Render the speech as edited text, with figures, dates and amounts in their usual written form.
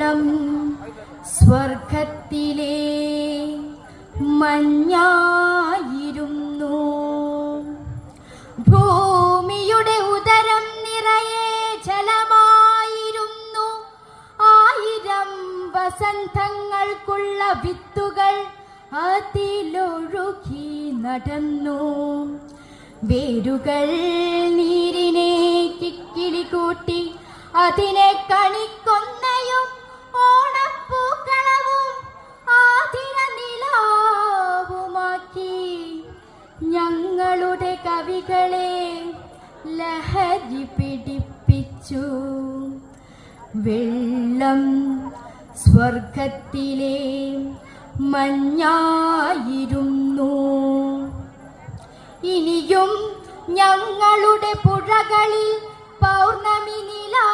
വെള്ളം സ്വർഗത്തിലെ മഞ്ഞായിരുന്നു. ഭൂമിയുടെ ഉദരം നിറയെ ജലമായിരുന്നു. 1000 വസന്തങ്ങൾക്കുള്ള വിത്തുകൾ അതിലൊഴുകി നടന്നു. വേരുകൾ നീരിനെ കിക്കിളികൂട്ടി അതിനെ കണിക്കൊന്നയും ഓണപ്പൂക്കളവും ആതിര നിലാവുമാക്കി ഞങ്ങളുടെ കവികളെ ലഹരി പിടിപ്പിച്ചു. വെള്ളം സ്വർഗത്തിലെ മഞ്ഞായിരുന്നു. ഇനിയും ഞങ്ങളുടെ പുഴകളിൽ പൗർണമി നിലാ